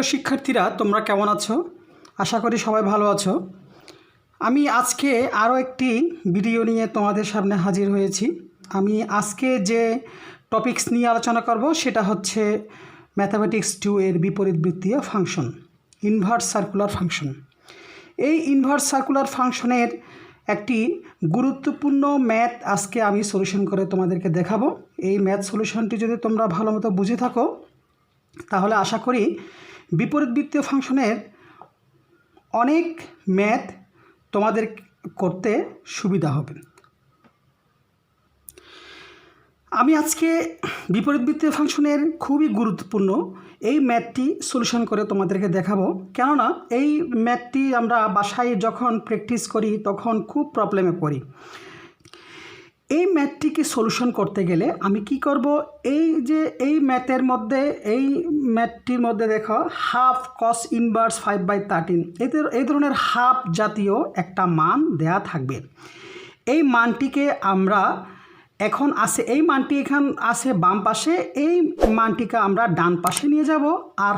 প্রিয় শিক্ষার্থীরা, তোমরা কেমন আছো? আশা করি সবাই ভালো আছো। আমি আজকে আরও একটি ভিডিও নিয়ে তোমাদের সামনে হাজির হয়েছি। আমি আজকে যে টপিকস নিয়ে আলোচনা করব সেটা হচ্ছে ম্যাথামেটিক্স 2 এর বিপরীতবৃত্তীয় ফাংশন, ইনভার্স সার্কুলার ফাংশন। এই ইনভার্স সার্কুলার ফাংশনের একটি গুরুত্বপূর্ণ ম্যাথ আজকে আমি সলিউশন করে তোমাদেরকে দেখাবো। এই ম্যাথ সলিউশনটি যদি তোমরা ভালো মতো বুঝে থাকো তাহলে আশা করি বিপরীতবৃত্তীয় ফাংশনের অনেক ম্যাথ তোমাদের করতে সুবিধা হবে। আমি আজকে বিপরীতবৃত্তীয় ফাংশনের খুবই গুরুত্বপূর্ণ এই ম্যাথটি সলিউশন করে তোমাদেরকে দেখাবো, কেননা এই ম্যাথটি আমরা বাসায় যখন প্র্যাকটিস করি তখন খুব প্রবলেমে পড়ি। এই ম্যাথটিকে সলিউশন করতে গেলে আমি কি করব, এই ম্যাথটির মধ্যে দেখো হাফ কস ইনভার্স 5/13 এই ধরনের হাফ জাতীয় একটা মান দেয়া থাকবে। এই মানটিকে আমরা এখন এই মানটি এখান আছে বাম পাশে, এই মানটিকে আমরা ডান পাশে নিয়ে যাব। আর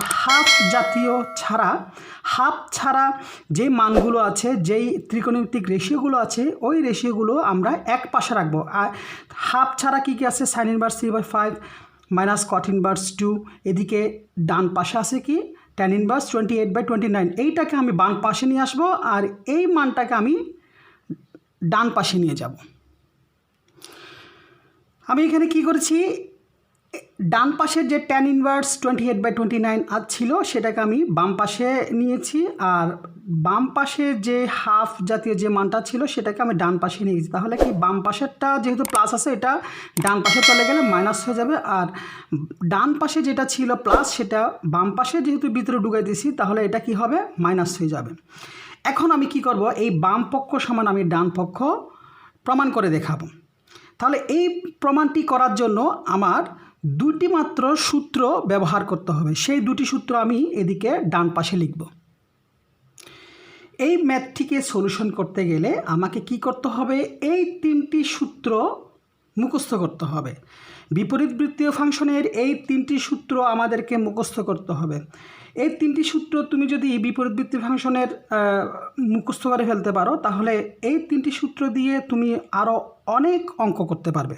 হাফ ছাড়া যে মানগুলো আছে, যেই ত্রিকোণমিতিক রেশিওগুলো আছে, ওই রেশিওগুলো আমরা এক পাশে রাখবো। আর হাফ ছাড়া কী কী আছে, সাইন ইনভার্স 3/5 মাইনাস কট ইনভার্স 2, এদিকে ডান পাশে আছে কি ট্যান ইনভার্স 28/29, এইটাকে আমি বাম পাশে নিয়ে আসবো আর এই মানটাকে আমি ডান পাশে নিয়ে যাব। আমি এখানে কি করেছি, ডান পাশের যে ট্যান ইনভার্স 28/29 ছিল সেটাকে আমি বাম পাশে নিয়েছি, আর বাম পাশে যে হাফ জাতীয় যে মানটা ছিল সেটাকে আমি ডান পাশে নিয়েছি। তাহলে কি বাম পাশেরটা যেহেতু প্লাস আছে, এটা ডান পাশে চলে গেলে মাইনাস হয়ে যাবে, আর ডান পাশে যেটা ছিল প্লাস সেটা বাম পাশে যেহেতু ভিতরে ঢুকাই দিয়েছি তাহলে এটা কি হবে, মাইনাস হয়ে যাবে। এখন আমি কি করব, এই বাম পক্ষ সমান আমি ডান পক্ষ প্রমাণ করে দেখাবো। তাহলে এই প্রমাণটি করার জন্য আমার দুটি মাত্র সূত্র ব্যবহার করতে হবে। সেই দুটি সূত্র আমি এদিকে ডান পাশে লিখব। এই ম্যাথটিকে সলিউশন করতে গেলে আমাকে কি করতে হবে, এই তিনটি সূত্র মুখস্থ করতে হবে। বিপরীতবৃত্তীয় ফাংশনের এই তিনটি সূত্র আমাদেরকে মুখস্থ করতে হবে। এই তিনটি সূত্র তুমি যদি বিপরীতবৃত্তীয় ফাংশনের মুখস্থ করে ফেলতে পারো তাহলে এই তিনটি সূত্র দিয়ে তুমি আরও অনেক অঙ্ক করতে পারবে,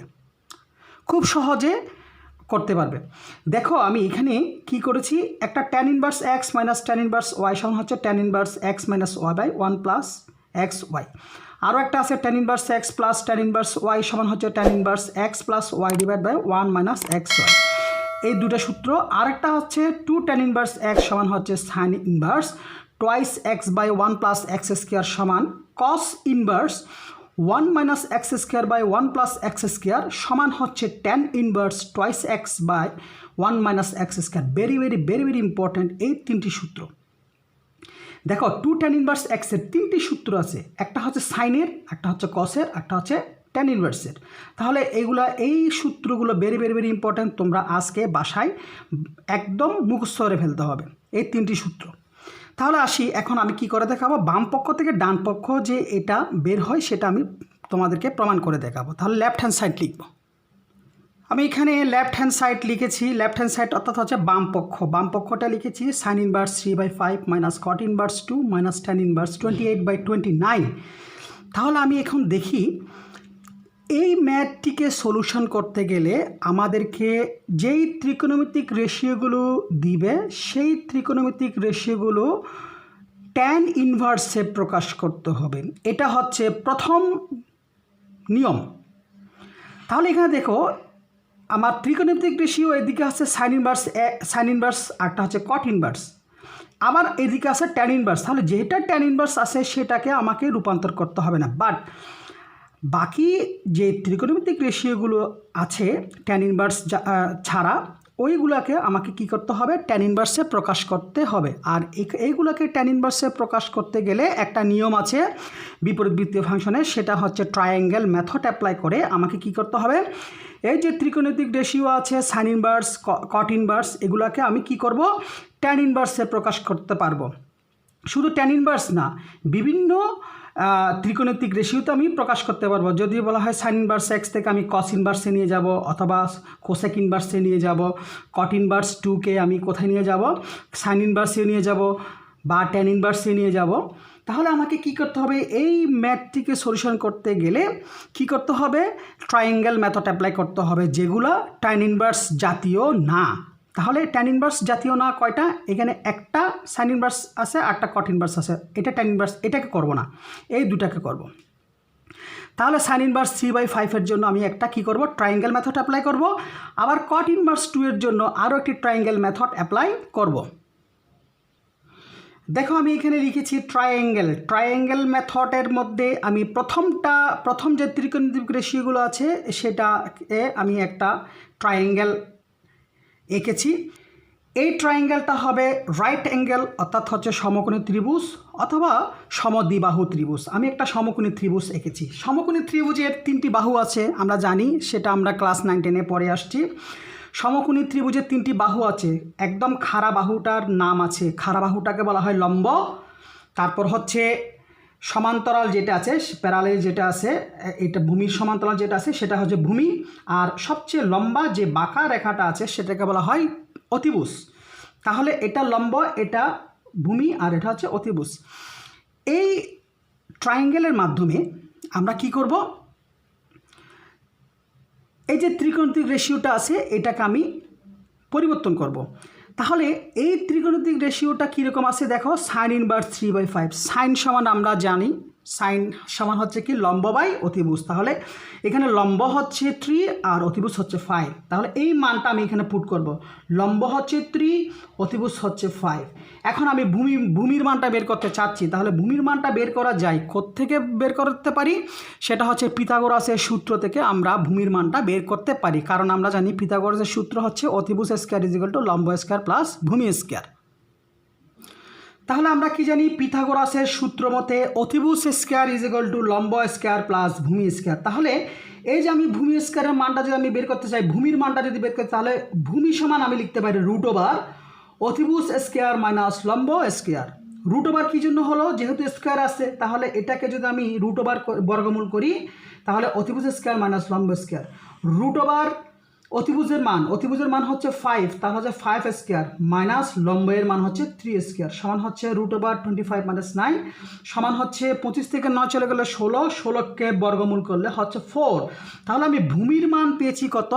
খুব সহজে করতে পারবে। দেখো আমি এখানে কি করেছি, একটা tan inverse x minus tan inverse y সমান হচ্ছে tan inverse x minus y by 1 plus x y. আরও একটা আছে tan inverse x plus tan inverse y সমান হচ্ছে tan inverse x plus y divide by 1 minus x y. এই দুটো সূত্র। আরেকটা হচ্ছে 2 ট্যান ইনভার্স এক্স সমান হচ্ছে sine inverse twice x by 1 plus x square সমান cos inverse 1 minus x square by 1 plus x square সমান হচ্ছে tan inverse twice x by 1 minus x square. Very very very very important এই তিনটি সূত্র। দেখো 2 tan inverse এক্সের তিনটি সূত্র আছে, একটা হচ্ছে সাইনের, একটা হচ্ছে কসের, একটা হচ্ছে ট্যান ইনভার্সের। তাহলে এই সূত্রগুলো ভেরি ভেরি ভেরি ইম্পর্ট্যান্ট, তোমরা আজকে বাসায় একদম মুখস্থ করে ফেলতে হবে এই তিনটি সূত্র। তাহলে আসি, এখন আমি কি করে দেখাবো, বাম পক্ষ থেকে ডান পক্ষ যে এটা বের হয় সেটা আমি তোমাদেরকে প্রমাণ করে দেখাবো। তাহলে লেফট হ্যান্ড সাইড লিখব। আমি এখানে লেফট হ্যান্ড সাইড লিখেছি, লেফট হ্যান্ড সাইড অর্থাৎ হচ্ছে বাম পক্ষ। বাম পক্ষটা লিখেছি সাইন ইনভার্স 3/5 মাইনাস কট ইনভার্স 2 মাইনাস ট্যান ইনভার্স 28/29। তাহলে আমি এখন দেখি এই ম্যাথটিকে সলিউশন করতে গেলে আমাদেরকে যেই ত্রিকোণমিতিক রেশিওগুলো দিবে সেই ত্রিকোণমিতিক রেশিওগুলো ট্যান ইনভার্সে প্রকাশ করতে হবে। এটা হচ্ছে প্রথম নিয়ম। তাহলে এখানে দেখো আমার ত্রিকোণমিতিক রেশিও এদিকে আছে সাইন ইনভার্স, আরটা হচ্ছে কট ইনভার্স, আবার এদিকে আছে ট্যান ইনভার্স। তাহলে যেটা ট্যান ইনভার্স আছে সেটাকে আমাকে রূপান্তর করতে হবে না, বাট বাকি যে ত্রিকোণমিতিক রেশিওগুলো আছে ট্যান ইনভার্স ছাড়া ওইগুলোকে আমাকে কি করতে হবে, ট্যান ইনভার্সে প্রকাশ করতে হবে। আর এইগুলোকে ট্যান ইনভার্সে প্রকাশ করতে গেলে একটা নিয়ম আছে বিপরীতবৃত্তীয় ফাংশনের, সেটা হচ্ছে ট্রায়াঙ্গেল মেথড অ্যাপ্লাই করে আমাকে কি করতে হবে, এই যে ত্রিকোণমিতিক রেশিও আছে সাইন ইনভার্স কট ইনভার্স, এগুলোকে আমি কি করব, ট্যান ইনভার্সে প্রকাশ করতে পারবো। শুধু ট্যান ইনভার্স না, বিভিন্ন ত্রিকোণমিতিক রেশিওতে আমি প্রকাশ করতে পারবো। যদি বলা হয় সাইন ইনভার্স এক্স থেকে আমি কস ইনভার্সে নিয়ে যাব, অথবা কোসেক ইনভার্সে নিয়ে যাব, কট ইনভার্স 2কে আমি কোথায় নিয়ে যাব, সাইন ইনভার্সে নিয়ে যাব বা ট্যান ইনভার্সে নিয়ে যাব। তাহলে আমাকে কি করতে হবে, এই ম্যাথটিকে সলিউশন করতে গেলে কি করতে হবে, ট্রায়াঙ্গেল মেথড অ্যাপ্লাই করতে হবে, যেগুলো ট্যান ইনভার্স জাতীয় না। তাহলে ট্যান ইনভার্স জাতীয় না কয়টা, এখানে একটা সাইন ইনভার্স আছে আর একটা কট ইনভার্স আছে, এটা ট্যান ইনভার্স, এটাকে করব না, এই দুটাকে করব। তাহলে সাইন ইনভার্স 3/5 জন্য আমি একটা কি করব, ট্রায়াঙ্গেল মেথড অ্যাপ্লাই করব। আবার কট ইনভার্স 2 এর জন্য আরও একটি ট্রায়াঙ্গেল মেথড অ্যাপ্লাই করব। দেখো আমি এখানে লিখেছি ট্রায়াঙ্গেল মেথডের মধ্যে আমি প্রথম যে ত্রিকোণমিতিক রেশিওগুলো আছে সেটাকে আমি একটা ট্রায়াঙ্গেল এঁকেছি। এই ট্রায়াঙ্গেলটা হবে রাইট অ্যাঙ্গেল, অর্থাৎ হচ্ছে সমকোণী ত্রিভুজ অথবা সমদ্বিবাহু ত্রিভুজ। আমি একটা সমকোণী ত্রিভুজ এঁকেছি। সমকোণী ত্রিভুজের 3টি বাহু আছে, আমরা জানি, সেটা আমরা ক্লাস 9-10-এ পড়ে আসছি। সমকোণী ত্রিভুজের 3টি বাহু আছে, একদম খাড়া বাহুটার নাম আছে, খাড়া বাহুটাকে বলা হয় লম্ব। তারপর হচ্ছে সমান্তরাল যেটা আছে, প্যারালেল যেটা আছে, এটা ভূমির সমান্তরাল যেটা আছে সেটা হচ্ছে ভূমি। আর সবচেয়ে লম্বা যে বাঁকা রেখাটা আছে সেটাকে বলা হয় অতিভুজ। তাহলে এটা লম্ব, এটা ভূমি, আর এটা হচ্ছে অতিভুজ। এই ট্রায়াঙ্গেলের মাধ্যমে আমরা কি করব, এই যে ত্রিকোণমিতিক রেশিওটা আছে এটাকে আমি পরিবর্তন করব। তাহলে এই ত্রিকোণমিতিক রেশিওটা কীরকম আছে দেখো, সাইন ইনভার্স 3/5। সাইন সমান আমরা জানি, সাইন সমান হচ্ছে কি লম্ব বাই অতিভুজ। তাহলে এখানে লম্ব হচ্ছে 3 আর অতিভুজ হচ্ছে 5। তাহলে এই মানটা আমি এখানে পুট করব, লম্ব হচ্ছে 3, অতিভুজ হচ্ছে 5। এখন আমি ভূমির মানটা বের করতে চাচ্ছি। তাহলে ভূমির মানটা বের করা যায়, কোত্থেকে বের করতে পারি, সেটা হচ্ছে পিথাগোরাসের সূত্র থেকে আমরা ভূমির মানটা বের করতে পারি। কারণ আমরা জানি পিথাগোরাসের সূত্র হচ্ছে অতিভুজ স্কয়ার = লম্ব স্কয়ার প্লাস ভূমি স্কয়ার। তাহলে আমরা কি জানি, পিথাগোরাসের সূত্র মতে অতিভুজ স্কয়ার = লম্ব স্কয়ার প্লাস ভূমি স্কয়ার। তাহলে এই যে আমি ভূমি স্কয়ারের মানটা যদি আমি বের করতে চাই, ভূমির মানটা যদি বের করতে, তাহলে ভূমি সমান আমি লিখতে পারি √ অতিভুজ স্কয়ার মাইনাস লম্ব স্কয়ার। √ কী জন্য হলো, যেহেতু স্কয়ার আছে, তাহলে এটাকে যদি আমি √ বর্গমূল করি, তাহলে অতিভুজ স্কয়ার মাইনাস লম্ব স্কয়ার। √ অতিভুজের মান হচ্ছে 5, তাহলে হচ্ছে 5 স্কয়ার মাইনাস লম্বের মান হচ্ছে 3 স্কয়ার, সমান হচ্ছে √ 25 - 9, সমান হচ্ছে 25 থেকে 9 চলে গেলে 16কে বর্গমূল করলে হচ্ছে 4। তাহলে আমি ভূমির মান পেয়েছি কত,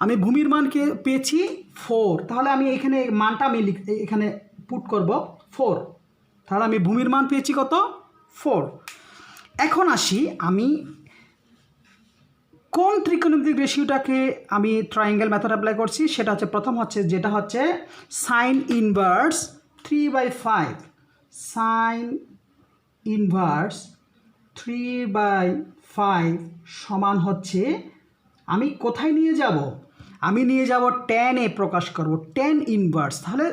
আমি ভূমির মানকে পেয়েছি 4। তাহলে আমি এখানে মানটা আমি এখানে পুট করব 4। তাহলে আমি ভূমির মান পেয়েছি কত, 4। এখন আসি আমি কোন ত্রিকোণমিতিক রেশিওটাকে আমি ট্রায়াঙ্গেল মেথড অ্যাপ্লাই করছি, সেটা হচ্ছে প্রথম হচ্ছে যেটা হচ্ছে সাইন ইনভার্স 3/5। সাইন ইনভার্স 3/5 সমান হচ্ছে, আমি কোথায় নিয়ে যাব, আমি নিয়ে যাব ট্যানে প্রকাশ করব, ট্যান ইনভার্স। তাহলে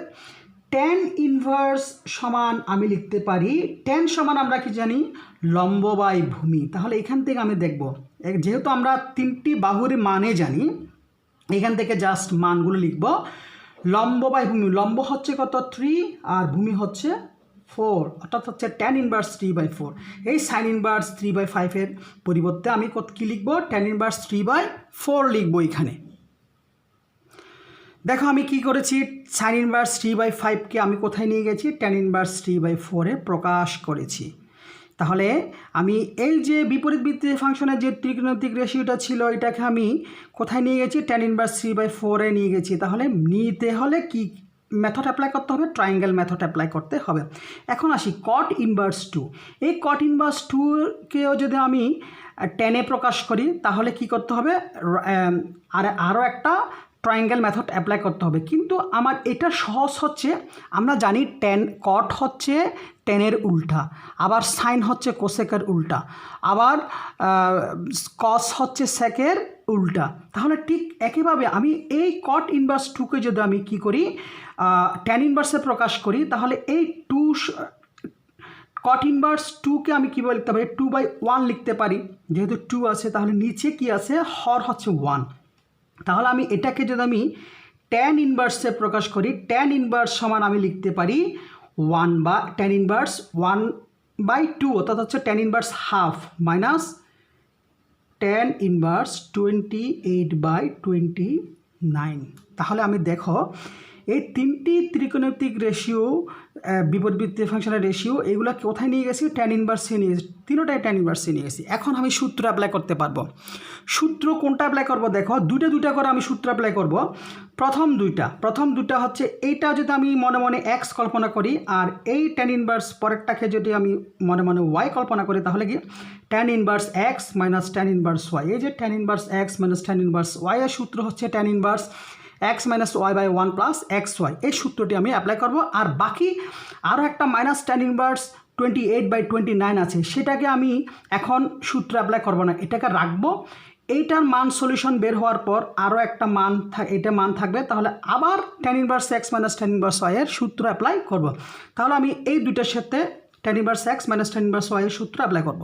ট্যান ইনভার্স সমান আমি লিখতে পারি, ট্যান সমান আমরা কি জানি, লম্ব বাই ভূমি। তাহলে এখান থেকে আমি দেখব, যেহেতু আমরা 3টি বাহুর মানে জানি, এখান থেকে জাস্ট মানগুলো লিখব। লম্ব বাই ভূমি, লম্ব হচ্ছে কত 3 আর ভূমি হচ্ছে 4, অর্থাৎ হচ্ছে ট্যান ইনভার্স 3/4। এই সাইন ইনভার্স 3/5 পরিবর্তে আমি কী লিখব, ট্যান ইনভার্স 3/4 লিখব এখানে। দেখো আমি কি করেছি, সাইন ইনভার্স 3/5কে আমি কোথায় নিয়ে গেছি, ট্যান ইনভার্স 3/4 প্রকাশ করেছি। তাহলে আমি এই যে বিপরীত বৃত্তীয় ফাংশনের যে ত্রিকোণমিতিক রেশিওটা ছিল, এটাকে আমি কোথায় নিয়ে গেছি, ট্যান ইনভার্স 3/4 নিয়ে গেছি। তাহলে নিতে হলে কি মেথড অ্যাপ্লাই করতে হবে, ট্রায়াঙ্গেল মেথড অ্যাপ্লাই করতে হবে। এখন আসি কট ইনভার্স 2। এই কট ইনভার্স 2কেও যদি আমি ট্যানে প্রকাশ করি, তাহলে কি করতে হবে, আরও একটা ট্রায়াঙ্গেল মেথড অ্যাপ্লাই করতে হবে। কিন্তু আমার এটা সহজ হচ্ছে, আমরা জানি কট হচ্ছে টেনের উল্টা, আবার সাইন হচ্ছে কোসেকের উল্টা, আবার কস হচ্ছে সেকের উল্টা। তাহলে ঠিক একইভাবে আমি এই কট ইনভার্স 2কে যদি আমি কি করি, ট্যান ইনভার্সে প্রকাশ করি, তাহলে এই কট ইনভার্স 2কে আমি কীভাবে লিখতে পারি, 2/1 লিখতে পারি। যেহেতু 2 আছে, তাহলে নিচে কি আছে, হর হচ্ছে 1। তাহলে আমি এটাকে যদি আমি ট্যান ইনভার্সে প্রকাশ করি, ট্যান ইনভার্স সমান আমি লিখতে পারি 1 বা ট্যান ইনভার্স 1 বাই টু, অর্থাৎ হচ্ছে tan inverse half minus tan inverse 28/29। তাহলে আমি দেখো এই তিনটি ত্রিকোণমিতিক রেশিও, বিপরীতবৃত্তীয় ফাংশনের রেশিও, এগুলো কোথায় নিয়ে গেছি? টেন ইনভার্সে নিয়ে গেছি, তিনোটাই টেন ইনভার্সে নিয়ে গেছি। এখন আমি সূত্র অ্যাপ্লাই করতে পারবো। সূত্র কোনটা অ্যাপ্লাই করব? দেখো দুইটা করে আমি সূত্র অ্যাপ্লাই করব। প্রথম দুইটা হচ্ছে এইটা যদি আমি মনে মনে এক্স কল্পনা করি, আর এই টেন ইনভার্স পরেরটাকে যদি আমি মনে মনে ওয়াই কল্পনা করি, তাহলে কি tan inverse x minus tan inverse y. এই যে tan inverse x minus tan inverse y এর সূত্র হচ্ছে tan inverse x minus y by 1 plus x y. এই সূত্রটি আমি অ্যাপ্লাই করব। আর বাকি আরও একটা মাইনাস টেন ইনভার্স 28/29 আছে, সেটাকে আমি এখন সূত্র অ্যাপ্লাই করব না, এটাকে রাখবো। এইটার মান সলিউশন বের হওয়ার পর আরও একটা মান এটা মান থাকবে, তাহলে আবার tan inverse x minus tan inverse y এর সূত্র অ্যাপ্লাই করব। তাহলে আমি এই দুইটার সাথে tan inverse x minus tan inverse y এর সূত্র অ্যাপ্লাই করব।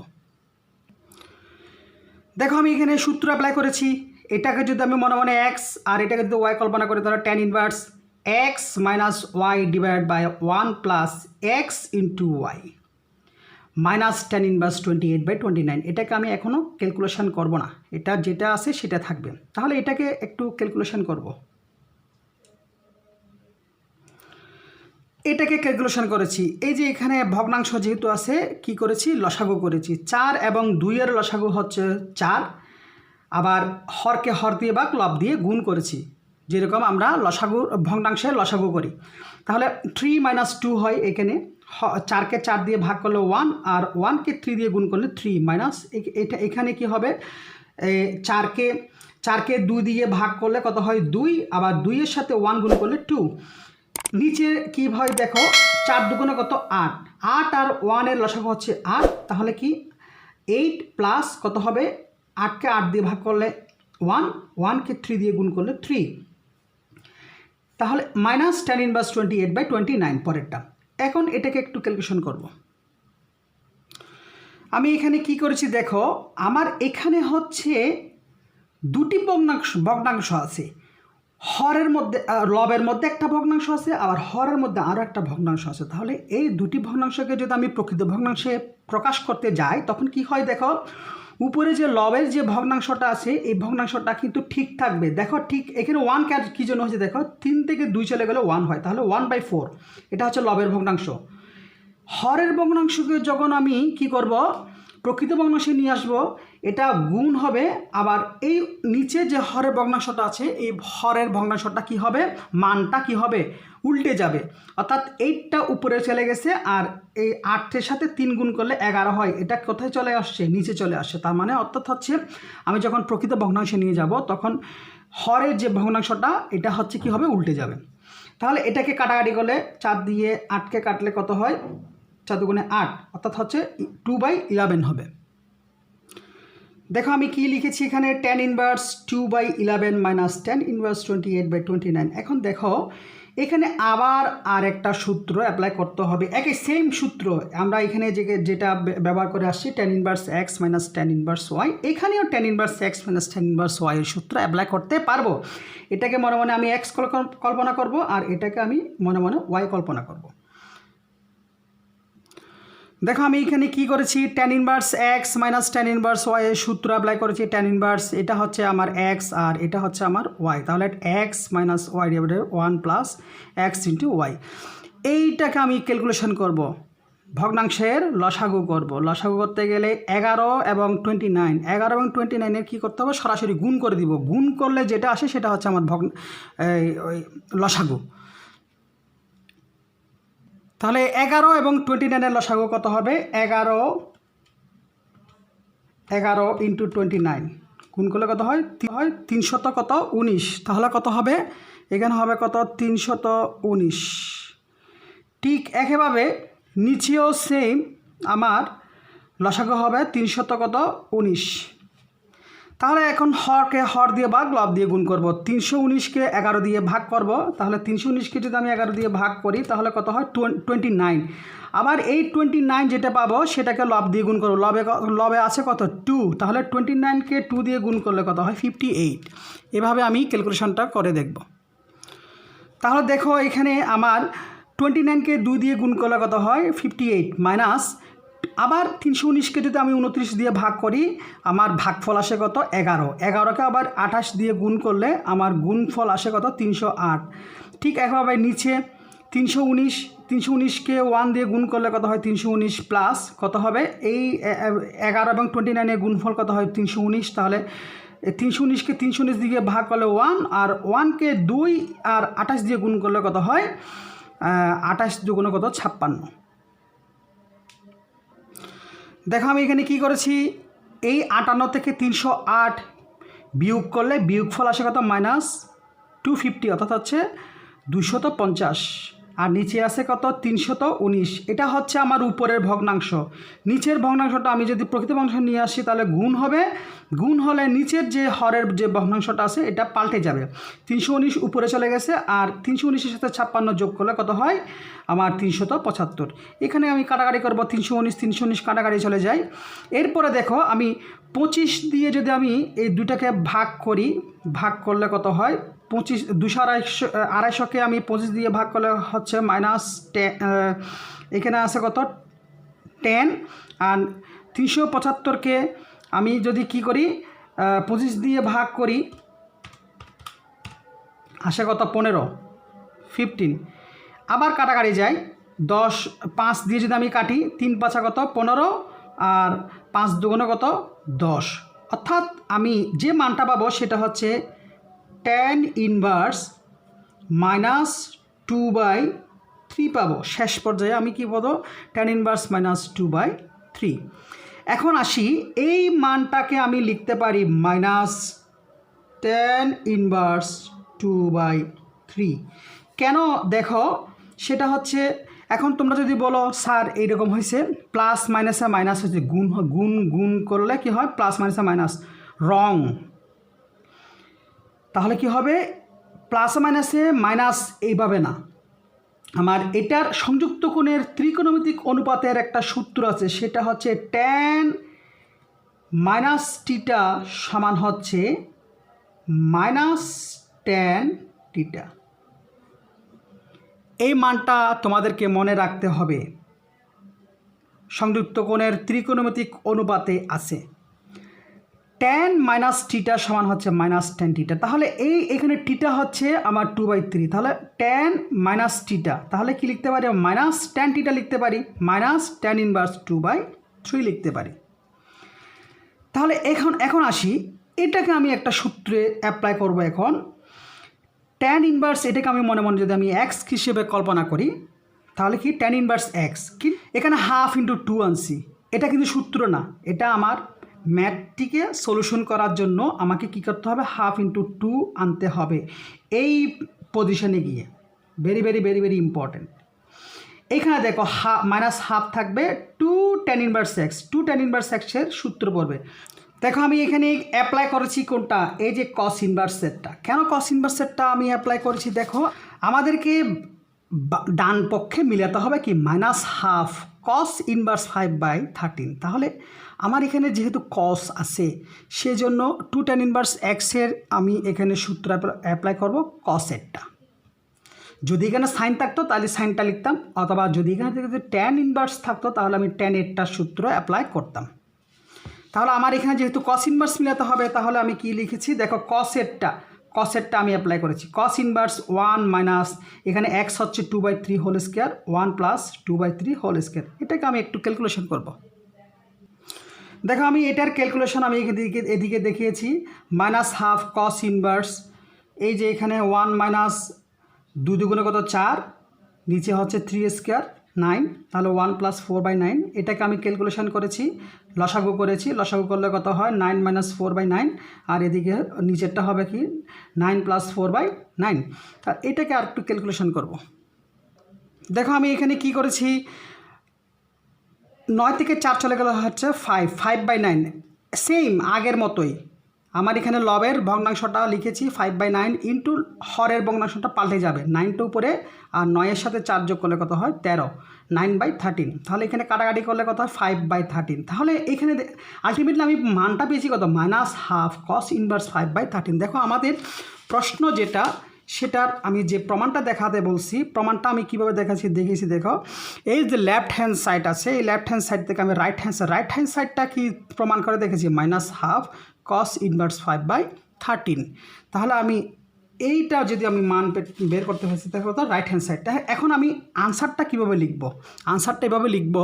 দেখো আমি এখানে সূত্র অ্যাপ্লাই করেছি। এটাকে যদি আমি মনে মনে এক্স আর এটাকে যদি ওয়াই কল্পনা করি, তাহলে tan inverse x minus y divide by 1 plus x into y minus tan inverse 28/29। এটাকে আমি এখনও ক্যালকুলেশন করব না, এটা যেটা আছে সেটা থাকবে। তাহলে এটাকে একটু ক্যালকুলেশন করব। এটাকে ক্যালকুলেশন করেছি। এই যে এখানে ভগ্নাংশ যেহেতু আছে, কি করেছি? লসাগু করেছি। 4 এবং 2 এর লসাগু হচ্ছে 4, আবার হরকে হর দিয়ে বা লব দিয়ে গুণ করেছি, যেরকম আমরা লসাগু ভগ্নাংশের লসাগু করি। তাহলে 3 - 2 হয়। এখানে 4কে 4 দিয়ে ভাগ করলে 1, আর 1কে 3 দিয়ে গুণ করলে 3 মাইনাস এটা এখানে কি হবে? 4কে 2 দিয়ে ভাগ করলে কত হয়? 2, আবার 2 এর সাথে 1 গুণ করলে 2। নিচে কী হয় দেখো, 4 দুগুণে কত? 8। 8 আর 1 এর লসাগু হচ্ছে 8। তাহলে কি 8 প্লাস কত হবে? 8কে 8 দিয়ে ভাগ করলে 1, 1কে 3 দিয়ে গুণ করলে 3। তাহলে মাইনাস টেন ইনভার্স 28/29 পরেরটা। এখন এটাকে একটু ক্যালকুলেশন করব। আমি এখানে কি করেছি দেখো, আমার এখানে হচ্ছে দুটি ভগ্নাংশ আছে। হরের মধ্যে লবের মধ্যে একটা ভগ্নাংশ আছে, আবার হরের মধ্যে আরও একটা ভগ্নাংশ আছে। তাহলে এই দুটি ভগ্নাংশকে যদি আমি প্রকৃত ভগ্নাংশে প্রকাশ করতে যাই, তখন কি হয় দেখো, উপরে যে লবের যে ভগ্নাংশটা আছে, এই ভগ্নাংশটা কিন্তু ঠিক থাকবে। দেখো ঠিক এখানে 1 কী জন্য হচ্ছে দেখো, 3 থেকে 2 চলে গেলে 1 হয়, তাহলে 1/4। এটা হচ্ছে লবের ভগ্নাংশ। হরের ভগ্নাংশকে যখন আমি কি করব, প্রকৃত ভগ্নাংশে নিয়ে আসব, এটা গুণ হবে। আবার এই নিচে যে হরের ভগ্নাংশটা আছে, এই হরের ভগ্নাংশটা কি হবে? মানটা কি হবে? উল্টে যাবে। অর্থাৎ 8টা উপরে চলে গেছে, আর এই 8-এর সাথে 3 গুণ করলে 11 হয়। এটা কোথায় চলে আসছে? নিচে চলে আসছে। তার মানে অর্থাৎ হচ্ছে আমি যখন প্রকৃত ভগ্নাংশে নিয়ে যাব, তখন হরের যে ভগ্নাংশটা, এটা হচ্ছে কি হবে? উল্টে যাবে। তাহলে এটাকে কাটাকাটি করলে 4 দিয়ে 8কে কাটলে কত হয়? 4 দুগুণে 8, অর্থাৎ হচ্ছে 2/11 হবে। দেখো আমি কি লিখেছি এখানে, ten inverse 2/11 minus tan inverse 28/29। এখন দেখো এখানে আবার আর একটা সূত্র অ্যাপ্লাই করতে হবে, একই সেম সূত্র আমরা এখানে যেটা ব্যবহার করে আসছি, tan inverse x minus tan inverse y. এখানেও tan inverse x minus tan inverse y এর সূত্র অ্যাপ্লাই করতে পারবো। এটাকে মনে মনে আমি এক্স কল্পনা করব, আর এটাকে আমি মনে মনে ওয়াই কল্পনা করব। দেখো আমি এখানে কি করেছি, tan inverse x minus tan inverse y এর সূত্র অ্যাপ্লাই করেছি। টেন ইনভার্স এটা হচ্ছে আমার এক্স, আর এটা হচ্ছে আমার ওয়াই। তাহলে x minus y divided 1 plus x into y. এইটাকে আমি ক্যালকুলেশন করব, ভগ্নাংশের লসাগু করব। লসাগু করতে গেলে 11 এবং 29, 11 এবং 29-এর কী করতে হবে? সরাসরি গুণ করে দিব। গুণ করলে যেটা আসে সেটা হচ্ছে আমার লসাগু। তাহলে 11 এবং 29-এর লসাগু কত হবে? 11 ইন্টু 29 গুণ করলে কত হয়? 319। তাহলে কত হবে? এখানে হবে কত? 319। ঠিক একইভাবে নিচেও সেম আমার লসাগু হবে 319। তাহলে এখন হরকে হর দিয়ে ভাগ লব দিয়ে গুণ করব। 319কে 11 দিয়ে ভাগ করব। তাহলে 319কে যদি আমি 11 দিয়ে ভাগ করি, তাহলে কত হয়? 29। আবার এই 29 যেটা পাবো, সেটাকে লব দিয়ে গুণ করব। লবে আছে কত? 2। তাহলে 29কে 2 দিয়ে গুণ করলে কত হয়? 58। এভাবে আমি ক্যালকুলেশনটা করে দেখব। তাহলে দেখো এখানে আমার 29কে 2 দিয়ে গুণ করলে কত হয়? 58 মাইনাস আবার 319কে যদি আমি 29 দিয়ে ভাগ করি আমার ভাগফল আসে কত 11। 11কে আবার 28 দিয়ে গুণ করলে আমার গুণফল আসে কত 308। ঠিক একভাবে নিচে 319কে 1 দিয়ে গুণ করলে কত হয় 319 প্লাস কত হবে এই 11 এবং 29-এর গুণফল কত হয় 319। তাহলে 319কে 319 দিয়ে ভাগ করলে 1 আর 1কে 2 আর 28 দিয়ে গুণ করলে কত হয় 28 দুগুণে কত 56। দেখো আমি এখানে কি করেছি এই 58 থেকে 308 বিয়োগ করলে বিয়োগফল আসে কত -250 অর্থাৎ হচ্ছে 250 আর নিচে আছে কত 319। এটা হচ্ছে আমার উপরের ভগ্নাংশ। নিচের ভগ্নাংশটা আমি যদি প্রকৃত ভগ্নাংশ নিয়ে আসি তাহলে গুণ হবে, গুণ হলে নিচের যে হরের যে ভগ্নাংশটা আছে এটা পাল্টে যাবে। 319 উপরে চলে গেছে আর 319-এর সাথে 56 যোগ করলে কত হয় আমার 375। এখানে আমি কাটাকাটি করব 319 কাটাকাটি চলে যায়। এরপরে দেখো আমি 25 দিয়ে যদি আমি এই দুটাকে ভাগ করি, ভাগ করলে কত হয় 25 200-250-কে আমি 25 দিয়ে ভাগ করলে হচ্ছে -10। এখানে আছে কত 10 আর 375কে আমি যদি কি করি 25 দিয়ে ভাগ করি আসে কত 15। আবার কাটাকাটি যায় 5 দিয়ে যদি আমি কাটি 3 5 কত 15 আর 5 দুগুণে কত 10। অর্থাৎ আমি যে মানটা পাবো সেটা হচ্ছে tan ইনভার্স -2/3 পাবো। শেষ পর্যায়ে আমি কি পাবো tan ইনভার্স -2/3। এখন আসি এই মানটাকে আমি লিখতে পারি tan ইনভার্স 2/3। কেন দেখো সেটা হচ্ছে এখন তোমরা যদি বলো স্যার এইরকম হয়েছে প্লাস মাইনাসে মাইনাস হচ্ছে গুণ গুণ গুণ করলে কি হয় প্লাস মাইনাসে মাইনাস রং। তাহলে কি হবে প্লাস মাইনাসে মাইনাস এইভাবে না, আমার এটার সংযুক্ত কোণের ত্রিকোণমিতিক অনুপাতের একটা সূত্র আছে সেটা হচ্ছে tan - θ সমান হচ্ছে -tan θ। এই মানটা তোমাদেরকে মনে রাখতে হবে। সংযুক্ত কোণের ত্রিকোণমিতিক অনুপাতে আছে tan - θ সমান হচ্ছে -tan θ। তাহলে এখানে θ হচ্ছে আমার 2/3। তাহলে tan - θ তাহলে কি লিখতে পারি -tan θ লিখতে পারি tan ইনভার্স 2/3 লিখতে পারি। তাহলে এখন আসি এটাকে আমি একটা সূত্রে অ্যাপ্লাই করব। এখন tan ইনভার্স এটাকে আমি মনে মনে যদি আমি x হিসেবে কল্পনা করি তাহলে কি tan ইনভার্স x কি এখানে 1/2 × 2 আনছি। এটা কিন্তু সূত্র না, এটা আমার ম্যাথটিকে সলিউশন করার জন্য আমাকে কি করতে হবে 1/2 × 2 আনতে হবে এই পজিশনে গিয়ে। Very very very very important. এখানে দেখো -1/2 থাকবে 2 tan inverse x 2 tan inverse x এর সূত্র পড়বে। দেখো আমি এখানে অ্যাপ্লাই করেছি কোনটা এই যে cos ইনভার্স সেটটা। কেন cos ইনভার্স সেটটা আমি অ্যাপ্লাই করেছি দেখো আমাদেরকে ডান পক্ষে মিলাতে হবে কি -1/2 cos ইনভার্স 5/13। তাহলে আমার এখানে যেহেতু cos আছে সেজন্য 2 tan ইনভার্স x এর আমি এখানে সূত্র অ্যাপ্লাই করব cos এরটা। যদি এখানে সাইন থাকতো তাহলে সাইনটা লিখতাম, অথবা যদি এখানে যদি tan ইনভার্স থাকতো তাহলে আমি tan এরটার সূত্র অ্যাপ্লাই করতাম। তাহলে আমার এখানে যেহেতু cos ইনভার্স মিলাতে হবে তাহলে আমি কি লিখেছি দেখো cos এরটা আমি অ্যাপ্লাই করেছি cos ইনভার্স 1 মাইনাস এখানে x হচ্ছে 2/3 whole square 1 plus 2/3 whole square. এটাকে আমি একটু ক্যালকুলেশন করব। দেখো আমি এটার ক্যালকুলেশন আমি এদিকে দেখিয়েছি -1/2 cos ইনভার্স এই যে এখানে 1 মাইনাস 2 দুগুণে কত 4 নিচে হচ্ছে 3 স্কয়ার 9 তাহলে 1 প্লাস 4/9 এটাকে আমি ক্যালকুলেশন করেছি, লসাগু করেছি। লসাগু করলে কত হয় 9 - 4/9 আর এদিকে নিচেরটা হবে কি 9 প্লাস 4/9। এটাকে আর একটু ক্যালকুলেশন করব। দেখো আমি এখানে কি করেছি 9 থেকে 4 চলে গেলে হচ্ছে 5/9 সেম আগের মতোই। আমার এখানে লবের ভগ্নাংশটা লিখেছি 5/9 ইন্টু হরের ভগ্নাংশটা পাল্টে যাবে 9টা উপরে আর 9-এর সাথে 4 যোগ করলে কত হয় 13 9/13। তাহলে এখানে কাটাকাটি করলে কত হয় 5/13। তাহলে এখানে আলটিমেটলি আমি মানটা পেয়েছি কত -1/2 cos ইনভার্স 5/13। দেখো আমাদের প্রশ্ন যেটা সেটার আমি যে প্রমাণটা দেখাতে বলছি, প্রমাণটা আমি কীভাবে দেখিয়েছি দেখো। এই যে লেফট হ্যান্ড সাইড আছে, এই লেফট হ্যান্ড সাইড থেকে আমি রাইট হ্যান্ড সাইডটা কি প্রমাণ করে দেখেছি, -12 cos ইনভার্স 5/13। তাহলে আমি এইটা যদি আমি মান বের করতে হয়েছে দেখো তো রাইট হ্যান্ড সাইডটা। এখন আমি আনসারটা কীভাবে লিখব, আনসারটা এভাবে লিখব।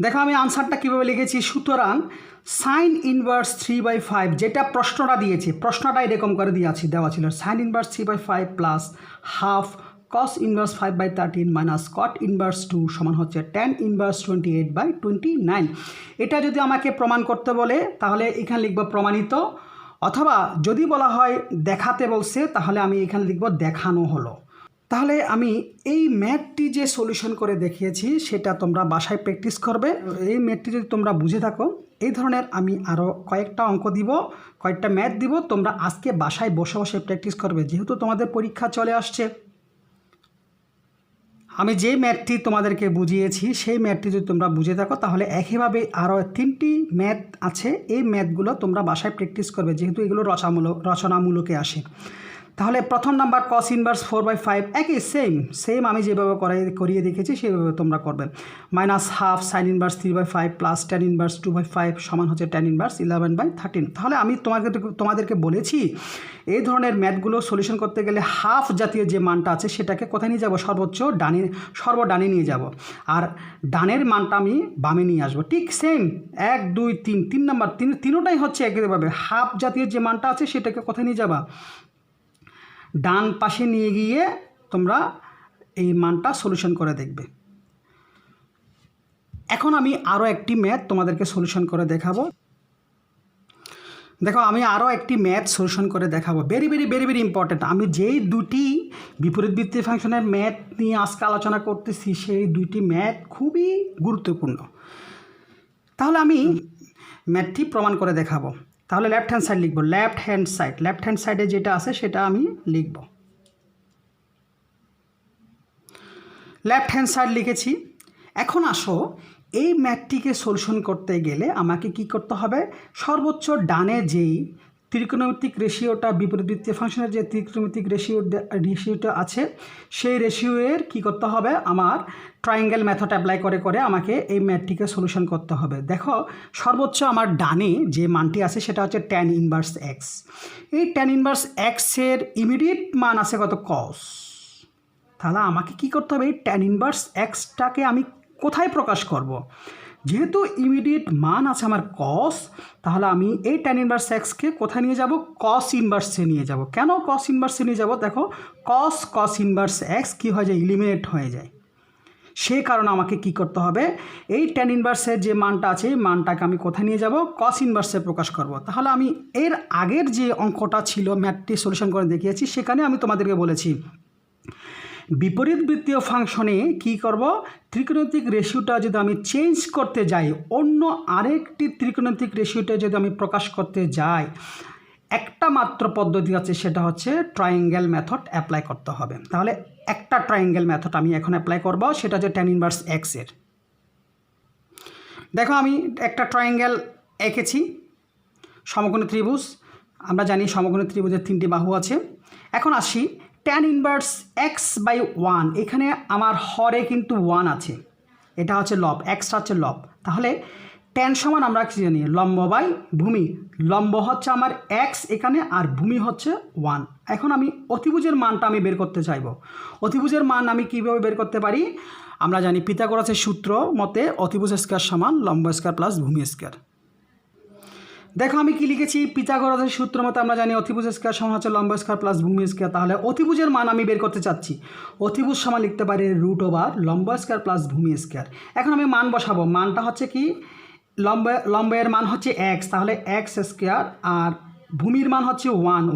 দেখো আমি আনসারটা কীভাবে লিখেছি। সুতরাং সাইন ইনভার্স 3/5 যেটা প্রশ্নটা দিয়েছে, প্রশ্নটা এরকম করে দেওয়া ছিল sign inverse 3/5 plus half cos inverse 5/13 minus cot inverse 2 সমান হচ্ছে tan ইনভার্স 28/29। এটা যদি আমাকে প্রমাণ করতে বলে তাহলে এখানে লিখব প্রমাণিত, অথবা যদি বলা হয় দেখাতে বলছে তাহলে আমি এখানে লিখব দেখানো হলো। তাহলে আমি এই ম্যাথটি যে সলিউশন করে দেখিয়েছি সেটা তোমরা বাসায় প্র্যাকটিস করবে। এই ম্যাথটি যদি তোমরা বুঝে থাকো, এই ধরনের আমি আরও কয়েকটা অঙ্ক দিব, কয়েকটা ম্যাথ দিব, তোমরা আজকে বাসায় বসে বসে প্র্যাকটিস করবে। যেহেতু তোমাদের পরীক্ষা চলে আসছে, আমি যে ম্যাথটি তোমাদেরকে বুঝিয়েছি সেই ম্যাথটি যদি তোমরা বুঝে থাকো তাহলে একইভাবে আরও 3টি ম্যাথ আছে, এই ম্যাথগুলো তোমরা বাসায় প্র্যাকটিস করবে, যেহেতু এগুলো রচনামূলকে আসে। তাহলে প্রথম নাম্বার cos ইনভার্স 4/5 একই সেম আমি যেভাবে করিয়ে দেখেছি সেভাবে তোমরা করবে। -12 sin inverse 3/5 plus tan inverse 2/5 সমান হচ্ছে tan ইনভার্স 11/13। তাহলে আমি তোমাদেরকে বলেছি এই ধরনের ম্যাথগুলো সলিউশন করতে গেলে হাফ জাতীয় যে মানটা আছে সেটাকে কোথায় নিয়ে যাব, সর্বডানে নিয়ে যাব, আর ডানের মানটা আমি বামে নিয়ে আসবো। ঠিক সেম 1 2 3 নাম্বার তিনোটাই হচ্ছে একইভাবে হাফ জাতীয় যে মানটা আছে সেটাকে কোথায় নিয়ে যাবা, ডান পাশে নিয়ে গিয়ে তোমরা এই মানটা সলিউশন করে দেখবে। এখন আমি আরও একটি ম্যাথ তোমাদেরকে সলিউশন করে দেখাবো। দেখো আমি আরও একটি ম্যাথ সলিউশন করে দেখাবো, very very very very important. আমি যেই দুটি বিপরীতবৃত্তীয় ফাংশনের ম্যাথ নিয়ে আজকে আলোচনা করতেছি সেই দুইটি ম্যাথ খুবই গুরুত্বপূর্ণ। তাহলে আমি ম্যাথটি প্রমাণ করে দেখাবো। তাহলে লেফট হ্যান্ড সাইড লিখব, লেফট হ্যান্ড সাইডে যেটা আছে সেটা আমি লিখব। লেফট হ্যান্ড সাইড লিখেছি। এখন আসো এই ম্যাথটিকে সলিউশন করতে গেলে আমাকে কি করতে হবে, সর্বোচ্চ ডানে যেই ত্রিকোণমিতিক রেশিওটা বিপরীতবৃত্তীয় ফাংশনের যে ত্রিকোণমিতিক রেশিওটা আছে সেই রেশিওয়ের কি করতে হবে, আমার ট্রায়াঙ্গেল মেথড অ্যাপ্লাই করে আমাকে এই ম্যাথটিকে সলিউশন করতে হবে। দেখো সর্বোচ্চ আমার ডানে যে মানটি আছে সেটা হচ্ছে tan ইনভার্স x। এই tan ইনভার্স x এর ইমিডিয়েট মান আছে কত, cos। তাহলে আমাকে কি করতে হবে, এই tan ইনভার্স xটাকে আমি কোথায় প্রকাশ করব, যেহেতু ইমিডিয়েট মান আছে আমার cos, তাহলে আমি এই tan ইনভার্স xকে কোথায় নিয়ে যাব, cos ইনভার্সে নিয়ে যাব। কেন cos ইনভার্সে নিয়ে যাব, দেখো cos ইনভার্স x কী হয়ে যায়, ইলিমিনেট হয়ে যায়। সেই কারণে আমাকে কি করতে হবে, এই tan ইনভার্সের যে মানটা আছে এই মানটাকে আমি কোথায় নিয়ে যাব, cos ইনভার্সে প্রকাশ করব। তাহলে আমি এর আগের যে অঙ্কটা ছিল ম্যাথটি সলিউশন করে দেখিয়েছি, সেখানে আমি তোমাদেরকে বলেছি বিপরীতবৃত্তীয় ফাংশনে কি করব, ত্রিকোণমিতিক রেশিওটা যদি আমি চেঞ্জ করতে যাই, অন্য আরেকটি ত্রিকোণমিতিক রেশিওটা যদি আমি প্রকাশ করতে যাই, একটা মাত্র পদ্ধতি আছে, সেটা হচ্ছে ট্রায়াঙ্গেল মেথড অ্যাপ্লাই করতে হবে। তাহলে একটা ট্রায়াঙ্গেল মেথড আমি এখন অ্যাপ্লাই করব, সেটা হচ্ছে tan ইনভার্স x এর। দেখো আমি একটা ট্রায়াঙ্গেল এঁকেছি, সমকোণী ত্রিভুজ। আমরা জানি সমকোণী ত্রিভুজের 3টি বাহু আছে। এখন আসি tan ইনভার্স x/1, এখানে আমার হরে কিন্তু 1 আছে, এটা হচ্ছে লব, এক্সটা হচ্ছে লব। তাহলে tan সমান আমরা কি জানি, লম্ব বাই ভূমি। লম্ব হচ্ছে আমার x এখানে, আর ভূমি হচ্ছে 1। এখন আমি অতিভুজের মানটা আমি বের করতে চাইব। অতিভুজের মান আমি কীভাবে বের করতে পারি, আমরা জানি পিথাগোরাসের সূত্র মতে অতিভুজ স্কয়ার সমান লম্ব স্কয়ার প্লাস ভূমি স্কয়ার। দেখো আমি কি লিখেছি, পিথাগোরাসের সূত্র মতে আমরা জানি অতিভুজ স্কয়ার সমান হচ্ছে লম্ব স্কয়ার প্লাস ভূমি স্কয়ার। তাহলে অতিভুজের মান আমি বের করতে চাচ্ছি, অতিভুজ সমান লিখতে পারি √/, লম্ব স্কয়ার প্লাস ভূমি স্কয়ার। এখন আমি মান বসাবো, মানটা হচ্ছে কি, লম্বের মান হচ্ছে x, তাহলে x স্কয়ার, আর ভূমির মান হচ্ছে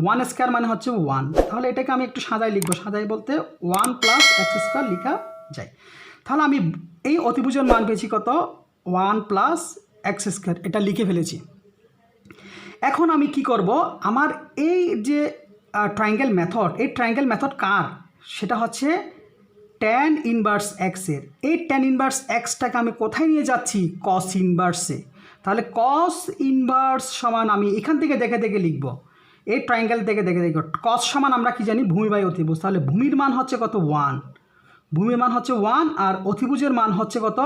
1 স্কয়ার মানে হচ্ছে 1। তাহলে এটাকে আমি একটু সাজাই লিখবো, সাজাই বলতে 1 + x স্কয়ার লেখা যায়। তাহলে আমি এই অতিভুজের মান পেয়েছি কত, 1 + x স্কয়ার, এটা লিখে ফেলেছি। এখন আমি কি করব, আমার এই যে ট্রায়াঙ্গেল মেথড, এই ট্রায়াঙ্গেল মেথড কার, সেটা হচ্ছে tan ইনভার্স x এর। এই tan ইনভার্স xটাকে আমি কোথায় নিয়ে যাচ্ছি, cos ইনভার্সে। তাহলে cos ইনভার্স সমান আমি এখান থেকে দেখে লিখব, এই ট্রায়াঙ্গেল থেকে দেখে কস সমান আমরা কি জানি ভূমি বাই অতিভুজ, তাহলে ভূমির মান হচ্ছে কত 1, ভূমির মান হচ্ছে 1 আর অতিভুজের মান হচ্ছে কত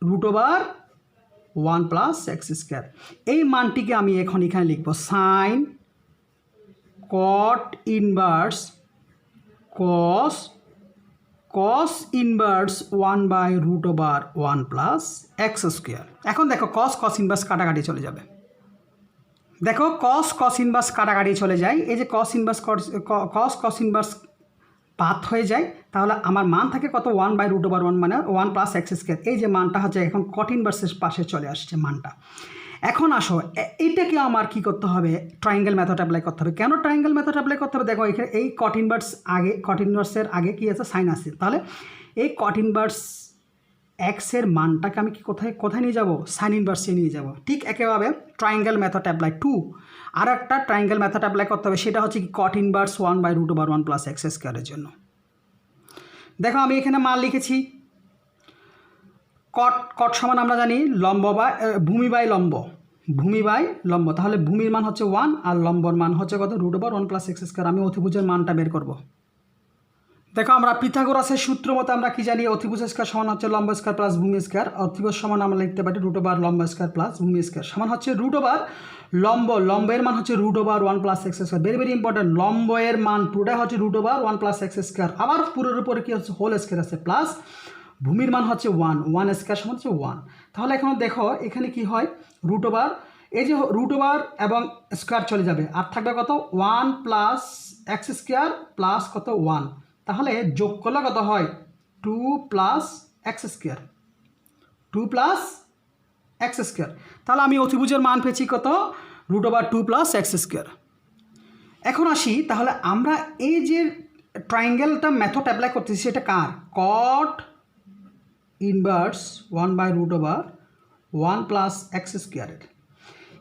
√1 প্লাস এক্স স্কোয়ার। এই মানটিকে আমি এখন এখানে লিখব sign cot inverse cos inverse 1/√1 plus x square. এখন দেখো কস ইনভার্স কাটাকাটি চলে যাবে, দেখো কস ইনভার্স কাটাকাটি চলে যায়, এই যে কস ইনভার্স পাত হয়ে যায়, তাহলে আমার মান থাকে কত 1/√1 মানে 1 প্লাস এক্স স্কোয়ার। এই যে মানটা হচ্ছে এখন কট ইনভার্সের পাশে চলে আসছে মানটা। এখন আসো এইটাকে আমার কি করতে হবে, ট্রায়াঙ্গেল মেথড অ্যাপ্লাই করতে হবে। কেন ট্রায়াঙ্গেল মেথড অ্যাপ্লাই করতে হবে, দেখো এখানে এই কট ইনভার্সের আগে কি আছে সাইন আছে, তাহলে এই কট ইনভার্স এক্সের মানটাকে আমি কি কোথায় নিয়ে যাব, সাইন ইনভার্সে নিয়ে যাব। ঠিক একইভাবে ট্রায়াঙ্গেল মেথড অ্যাপ্লাই টু আর একটা ট্রায়াঙ্গেল মেথড অ্যাপ্লাই করতে হবে, সেটা হচ্ছে কি কট ইনভার্স 1/√1 প্লাস এক্স স্কোয়ারের জন্য। দেখো আমি এখানে মান লিখেছি কট সমান আমরা জানি লম্ব বা ভূমি বাই লম্ব, তাহলে ভূমির মান হচ্ছে 1 আর লম্বর মান হচ্ছে কত √1 প্লাস এক্স স্কোয়ার। আমি অতিভুজের মানটা বের করব। দেখো আমরা পিথাগোরাসের সূত্র মতো আমরা কি জানি, অতিভুজ স্কোয়ার সমান হচ্ছে লম্ব স্কোয়ার প্লাস ভূমি স্কোয়ার। অতিভুজ সমান আমরা লিখতে পারি √, লম্ব স্কোয়ার প্লাস ভূমি স্কোয়ার সমান হচ্ছে √, লম্বের মান হচ্ছে √1 plus x square. Very important, লম্বের মান পুরোটাই হচ্ছে √1 প্লাস এক্স স্কোয়ার, আবার পুরোর উপরে কি হচ্ছে হোল স্কোয়ার আছে, প্লাস ভূমির মান হচ্ছে 1 স্কোয়ার সমান হচ্ছে 1। তাহলে এখন দেখো এখানে কি হয় √, এই যে √, এবং স্কোয়ার চলে যাবে আর থাকবে কত 1 প্লাস এক্স স্কোয়ার প্লাস কত 1, তাহলে যোগ করলে কত হয় 2 প্লাস এক্স স্কোয়ার, তাহলে আমি অতিভুজের মান পেয়েছি কত √2 প্লাস এক্স স্কোয়ার। এখন আসি, তাহলে আমরা এই যে ট্রায়াঙ্গেলটা মেথড অ্যাপ্লাই করতেছি সেটা কার, কট ইনভার্স 1/√1 প্লাস এক্স স্কোয়ারের।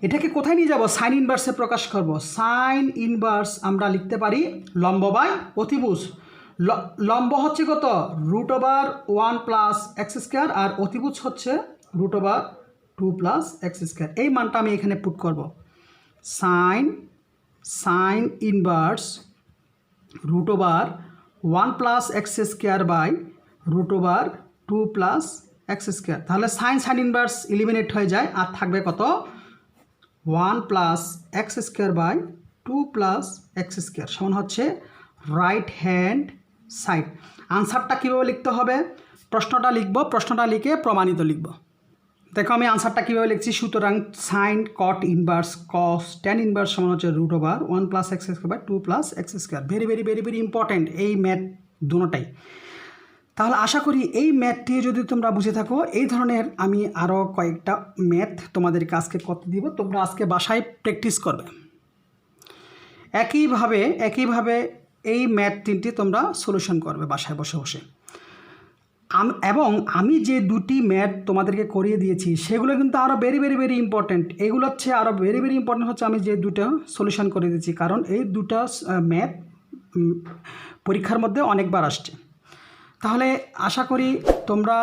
এটাকে কোথায় নিয়ে যাব, সাইন ইনভার্সে প্রকাশ করব। সাইন ইনভার্স আমরা লিখতে পারি লম্ব বাই অতিভুজ। লম্ব হচ্ছে কত √1 প্লাস এক্স স্কোয়ার আর অতিভুজ হচ্ছে √2 প্লাস এক্স স্কোয়ার। এই মানটা আমি এখানে পুট করব, sine inverse √1 plus x square by √2 plus x square. তাহলে সাইন ইনভার্স এলিমিনেট হয়ে যায় আর থাকবে কত 1 plus x square by 2 plus x square সমান হচ্ছে রাইট হ্যান্ড সাইড। আনসারটা কীভাবে লিখতে হবে, প্রশ্নটা লিখে প্রমাণিত লিখব। দেখো আমি আনসারটা কীভাবে লিখছি, সুতরাং sine cot inverse cos tan inverse সমান হচ্ছে √1 plus x square by 2 plus x square. Very important এই ম্যাথ দুটোটাই। তাহলে আশা করি এই ম্যাথটি যদি তোমরা বুঝে থাকো, এই ধরনের আমি আরও কয়েকটা ম্যাথ তোমাদেরকে আজকে করতে দিব, তোমরা আজকে বাসায় প্র্যাকটিস করবে। একইভাবে এই ম্যাথ তিনটি তোমরা সলিউশন করবে বাসায় বসে বসে। এবং আমি যে দুটি ম্যাথ তোমাদেরকে করিয়ে দিয়েছি সেগুলো কিন্তু আরও ভেরি ইম্পর্ট্যান্ট। এগুলো হচ্ছে আরও ভেরি ইম্পর্ট্যান্ট হচ্ছে আমি যে দুটো সলিউশন করে দিয়েছি, কারণ এই দুটো ম্যাথ পরীক্ষার মধ্যে অনেকবার আসছে। তাহলে আশা করি তোমরা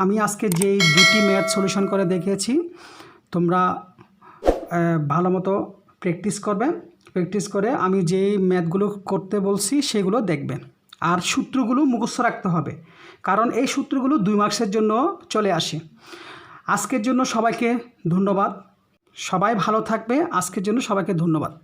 আমি আজকে যেই দুটি ম্যাথ সলিউশন করে দেখিয়েছি তোমরা ভালো মতো প্র্যাকটিস করে আমি যেই ম্যাথগুলো করতে বলছি সেগুলো দেখবে। আর সূত্রগুলো মুখস্থ রাখতে হবে, কারণ এই সূত্রগুলো 2 মার্কসের জন্য চলে আসে। আজকের জন্য সবাইকে ধন্যবাদ, সবাই ভালো থাকবে। আজকের জন্য সবাইকে ধন্যবাদ।